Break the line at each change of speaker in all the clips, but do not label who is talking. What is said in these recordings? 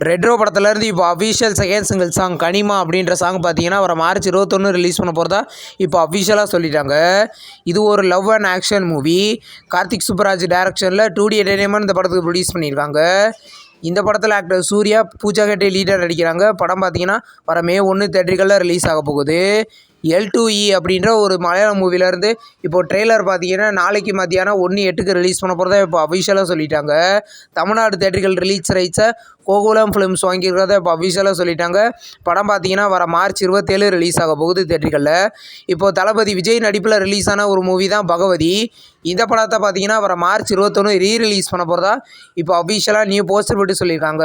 Retro படத்துலேருந்து இப்போ official second single song கனிமா அப்படின்ற சாங் பார்த்தீங்கன்னா வர மார்ச் 21 ரிலீஸ் பண்ண போகிறதா இப்போ அஃபிஷியலாக சொல்லிட்டாங்க. இது ஒரு love and action movie. Karthik Subbaraj டைரக்ஷனில் 2D என்டர்டைன்மெண்ட் இந்த படத்துக்கு ப்ரொடியூஸ் பண்ணியிருக்காங்க. இந்த படத்தில் ஆக்டர் சூர்யா, பூஜா ஹெக்டே லீடர் நடிக்கிறாங்க. படம் பார்த்தீங்கன்னா வர மே 1 தேட்டர்களில் ரிலீஸ் ஆக போகுது. L2E அப்படின்ற ஒரு மலையாளம் மூவிலேருந்து இப்போது ட்ரெய்லர் பார்த்தீங்கன்னா நாளைக்கு மத்தியானம் 1:08 ரிலீஸ் பண்ண போகிறதா இப்போ அஃபிஷியலாக சொல்லிட்டாங்க. தமிழ்நாடு தேட்டர்கள் ரிலீஸ் ரைட்ஸை கோகுலம் ஃபிலிம்ஸ் வாங்கியிருக்கிறத இப்போ அஃபிஷியலாக சொல்லிட்டாங்க. படம் பார்த்தீங்கன்னா வர மார்ச் 27 ரிலீஸ் ஆக போகுது தேட்டர்களில். இப்போது தளபதி விஜய் நடிப்பில் ரிலீஸ் ஆன ஒரு மூவி தான் பகவதி. இந்த படத்தை பார்த்தீங்கன்னா வர மார்ச் 21 ரீரிலீஸ் பண்ண போகிறதா இப்போ அஃபிஷியலாக நியூ போஸ்டர் விட்டு சொல்லியிருக்காங்க.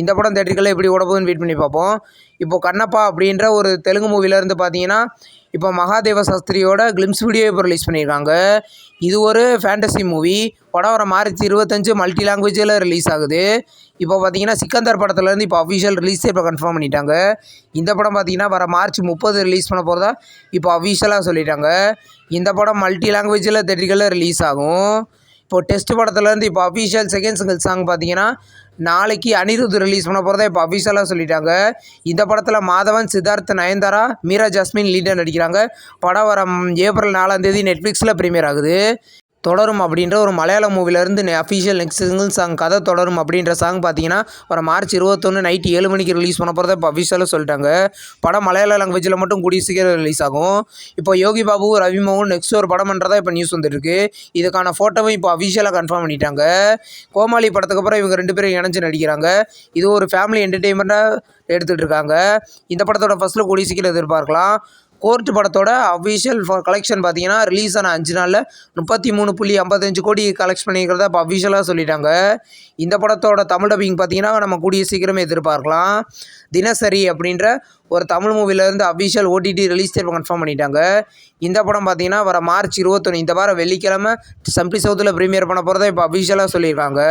இந்த படம் தேட்டர்களில் எப்படி ஓட போகுதுன்னு வெயிட் பண்ணி பார்ப்போம். இப்போது கண்ணப்பா அப்படின்ற ஒரு தெலுங்கு மூவிலேருந்து பார்த்தீங்கன்னா இப்போ மகாதேவ சாஸ்திரியோட கிளிம்ஸ் வீடியோ இப்போ ரிலீஸ் பண்ணியிருக்காங்க. இது ஒரு ஃபேண்டசி மூவி. படம் வர மார்ச் 25 மல்டி லாங்குவேஜில் ரிலீஸ் ஆகுது. இப்போ பார்த்தீங்கன்னா சிக்கந்தர் படத்துலேருந்து இப்போ அஃபிஷியல் ரிலீஸே இப்போ கன்ஃபார்ம் பண்ணிட்டாங்க. இந்த படம் பார்த்தீங்கன்னா வர மார்ச் 30 ரிலீஸ் பண்ண போகிறதா இப்போ அஃபிஷியலாக சொல்லிட்டாங்க. இந்த படம் மல்டி லாங்குவேஜில் தேட்டர்களில் ரிலீஸ் ஆகும். இப்போது டெஸ்ட் படத்துலேருந்து இப்போ அஃபிஷியல் செகண்ட் சிங்கிள் சாங் பார்த்தீங்கன்னா நாளைக்கு அனிருத் ரிலீஸ் பண்ண போகிறதா இப்போ அஃபிஷியலாக சொல்லிட்டாங்க. இந்த படத்தில் மாதவன், சித்தார்த், நயன்தாரா, மீரா ஜாஸ்மின் லீடர் நடிக்கிறாங்க. படம் வர ஏப்ரல் 4 நெட்ஃப்ளிக்ஸில் ப்ரீமியர் ஆகுது. தொடரும் அப்படின்ற ஒரு மலையாளம் மூவிலேருந்து அஃபிஷியல் நெக்ஸ்ட் சிங்கிள் சாங் கதை தொடரும் அப்படின்ற சாங் பார்த்தீங்கன்னா வர மார்ச் 21 நைட்டு 7 மணிக்கு ரிலீஸ் பண்ண போகிறத இப்போ அஃபிஷியலாக சொல்லிட்டாங்க. படம் மலையாள லாங்குவேஜில் மட்டும் கூடிய சீக்கிரம் ரிலீஸ் ஆகும். இப்போ யோகி பாபு, ரவி மோகன் நெக்ஸ்ட் ஒரு படம் பண்ணுறதா இப்போ நியூஸ் வந்துருக்கு. இதுக்கான ஃபோட்டோவும் இப்போ அஃபிஷியலாக கன்ஃபார்ம் பண்ணிட்டாங்க. கோமாளி படத்துக்கு அப்புறம் இவங்க 2 பேரும் இணைஞ்சு நடிக்கிறாங்க. இது ஒரு ஃபேமிலி என்டர்டெயின்மெண்ட்டாக எடுத்துகிட்டு இருக்காங்க. இந்த படத்தோட ஃபஸ்ட்டில் கூடிய சீக்கிரம் எதிர்பார்க்கலாம். கோர்ட் படத்தோட அஃபிஷியல் கலெக்ஷன் பார்த்தீங்கன்னா ரிலீஸ் ஆன 5 நாளில் 33.55 கோடி கலெக்ட் பண்ணியிருக்கிறதா இப்போ அஃபிஷியலாக சொல்லிட்டாங்க. இந்த படத்தோட தமிழ் டப்பிங் பார்த்தீங்கன்னா நம்ம கூடிய சீக்கிரமே எதிர்பார்க்கலாம். தினசரி அப்படின்ற ஒரு தமிழ் மூவிலேருந்து அஃபிஷியல் OTT ரிலீஸ் இப்போ கன்ஃபார்ம் பண்ணிட்டாங்க. இந்த படம் பார்த்தீங்கன்னா வர மார்ச் 21 இந்த வாரம் வெள்ளிக்கிழமை சிம்ப்ளி சவுத்தில் ப்ரீமியர் பண்ண போகிறதா இப்போ அஃபிஷியலாக சொல்லியிருக்காங்க.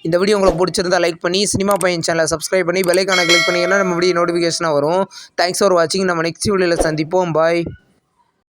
இந்த வீடியோ உங்களுக்கு பிடிச்சிருந்தா லைக் பண்ணி சினிமா பையன் சேனலை சப்ஸ்கிரைப் பண்ணி பெல் ஐகானை கிளிக் பண்ணிங்கன்னா நம்ம வீடியோ நோட்டிஃபிகேஷனாக வரும். தேங்க்ஸ் ஃபார் வாட்சிங். நம்ம நெக்ஸ்ட் வீடியோவில் சந்திப்போம். பாய்.